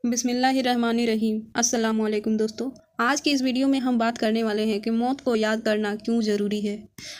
बिस्मिल्लाहिर्रहमानिर्रहीम। अस्सलाम वालेकुम दोस्तों। आज की इस वीडियो में हम बात करने वाले हैं कि मौत को याद करना क्यों ज़रूरी है।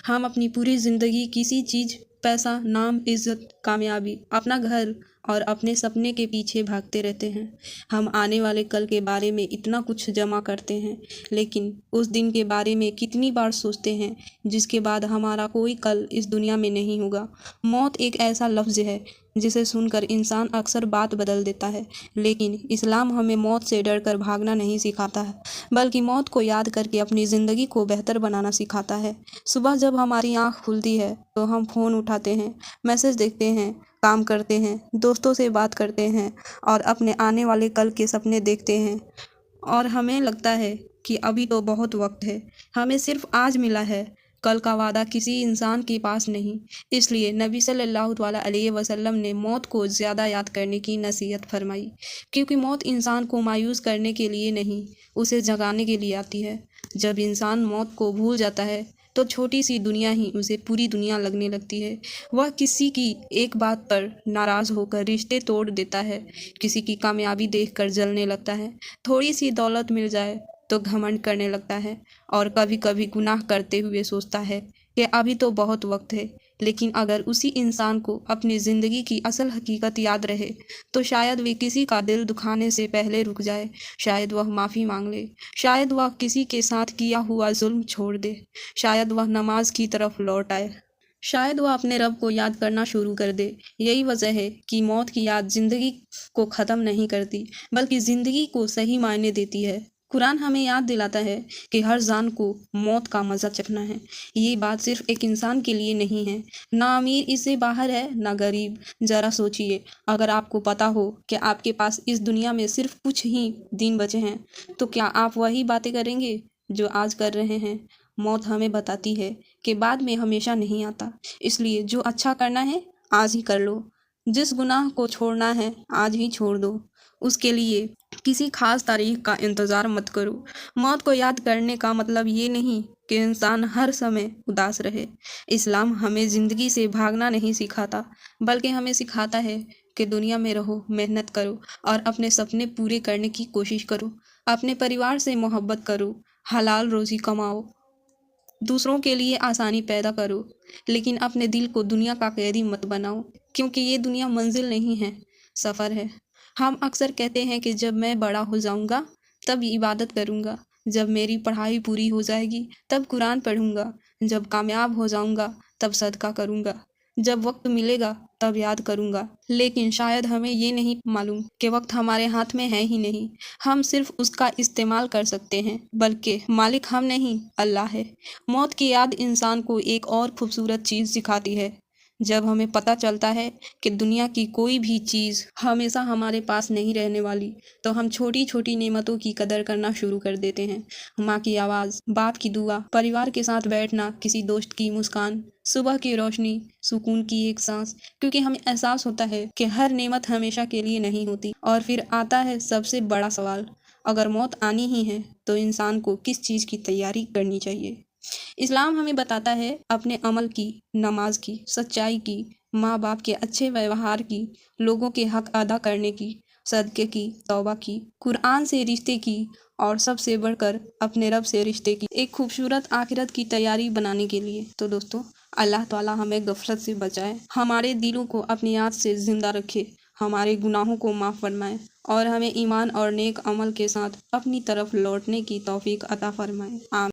हम अपनी पूरी ज़िंदगी किसी चीज़, पैसा, नाम, इज़्ज़त, कामयाबी, अपना घर और अपने सपने के पीछे भागते रहते हैं। हम आने वाले कल के बारे में इतना कुछ जमा करते हैं, लेकिन उस दिन के बारे में कितनी बार सोचते हैं जिसके बाद हमारा कोई कल इस दुनिया में नहीं होगा। मौत एक ऐसा लफ्ज़ है जिसे सुनकर इंसान अक्सर बात बदल देता है, लेकिन इस्लाम हमें मौत से डरकर भागना नहीं सिखाता है, बल्कि मौत को याद करके अपनी ज़िंदगी को बेहतर बनाना सिखाता है। सुबह जब हमारी आँख खुलती है तो हम फ़ोन उठाते हैं, मैसेज देखते हैं, काम करते हैं, दोस्तों से बात करते हैं और अपने आने वाले कल के सपने देखते हैं, और हमें लगता है कि अभी तो बहुत वक्त है, हमें सिर्फ आज मिला है, कल का वादा किसी इंसान के पास नहीं। इसलिए नबी सल्लल्लाहु अलैहि वसल्लम ने मौत को ज़्यादा याद करने की नसीहत फरमाई, क्योंकि मौत इंसान को मायूस करने के लिए नहीं, उसे जगाने के लिए आती है। जब इंसान मौत को भूल जाता है तो छोटी सी दुनिया ही उसे पूरी दुनिया लगने लगती है। वह किसी की एक बात पर नाराज़ होकर रिश्ते तोड़ देता है, किसी की कामयाबी देखकर जलने लगता है, थोड़ी सी दौलत मिल जाए तो घमंड करने लगता है, और कभी कभी गुनाह करते हुए सोचता है कि अभी तो बहुत वक्त है। लेकिन अगर उसी इंसान को अपनी ज़िंदगी की असल हकीकत याद रहे तो शायद वे किसी का दिल दुखाने से पहले रुक जाए, शायद वह माफ़ी मांग ले, शायद वह किसी के साथ किया हुआ जुल्म छोड़ दे, शायद वह नमाज की तरफ लौट आए, शायद वह अपने रब को याद करना शुरू कर दे। यही वजह है कि मौत की याद ज़िंदगी को ख़त्म नहीं करती, बल्कि ज़िंदगी को सही मायने देती है। कुरान हमें याद दिलाता है कि हर जान को मौत का मज़ा चखना है। ये बात सिर्फ एक इंसान के लिए नहीं है, ना अमीर इससे बाहर है ना गरीब। ज़रा सोचिए, अगर आपको पता हो कि आपके पास इस दुनिया में सिर्फ कुछ ही दिन बचे हैं, तो क्या आप वही बातें करेंगे जो आज कर रहे हैं? मौत हमें बताती है कि बाद में हमेशा नहीं आता, इसलिए जो अच्छा करना है आज ही कर लो। जिस गुनाह को छोड़ना है आज ही छोड़ दो, उसके लिए किसी खास तारीख का इंतज़ार मत करो। मौत को याद करने का मतलब ये नहीं कि इंसान हर समय उदास रहे। इस्लाम हमें ज़िंदगी से भागना नहीं सिखाता, बल्कि हमें सिखाता है कि दुनिया में रहो, मेहनत करो और अपने सपने पूरे करने की कोशिश करो। अपने परिवार से मोहब्बत करो, हलाल रोज़ी कमाओ, दूसरों के लिए आसानी पैदा करो, लेकिन अपने दिल को दुनिया का कैदी मत बनाओ, क्योंकि ये दुनिया मंजिल नहीं है, सफ़र है। हम अक्सर कहते हैं कि जब मैं बड़ा हो जाऊंगा तब इबादत करूंगा, जब मेरी पढ़ाई पूरी हो जाएगी तब कुरान पढ़ूंगा, जब कामयाब हो जाऊंगा तब सदका करूंगा, जब वक्त मिलेगा तब याद करूंगा। लेकिन शायद हमें ये नहीं मालूम कि वक्त हमारे हाथ में है ही नहीं, हम सिर्फ उसका इस्तेमाल कर सकते हैं, बल्कि मालिक हम नहीं, अल्लाह है। मौत की याद इंसान को एक और खूबसूरत चीज़ सिखाती है। जब हमें पता चलता है कि दुनिया की कोई भी चीज़ हमेशा हमारे पास नहीं रहने वाली, तो हम छोटी छोटी नेमतों की कदर करना शुरू कर देते हैं। माँ की आवाज़, बाप की दुआ, परिवार के साथ बैठना, किसी दोस्त की मुस्कान, सुबह की रोशनी, सुकून की एक सांस, क्योंकि हमें एहसास होता है कि हर नेमत हमेशा के लिए नहीं होती। और फिर आता है सबसे बड़ा सवाल, अगर मौत आनी ही है तो इंसान को किस चीज़ की तैयारी करनी चाहिए? इस्लाम हमें बताता है अपने अमल की, नमाज की, सच्चाई की, माँ बाप के अच्छे व्यवहार की, लोगों के हक अदा करने की, सदक़े की, तौबा की, कुरान से रिश्ते की, और सबसे बढ़कर अपने रब से रिश्ते की, एक खूबसूरत आखिरत की तैयारी बनाने के लिए। तो दोस्तों, अल्लाह ताला हमें गफलत से बचाए, हमारे दिलों को अपनी याद से ज़िंदा रखे, हमारे गुनाहों को माफ़ फरमाए और हमें ईमान और नेक अमल के साथ अपनी तरफ लौटने की तौफीक अता फरमाए। आमीन।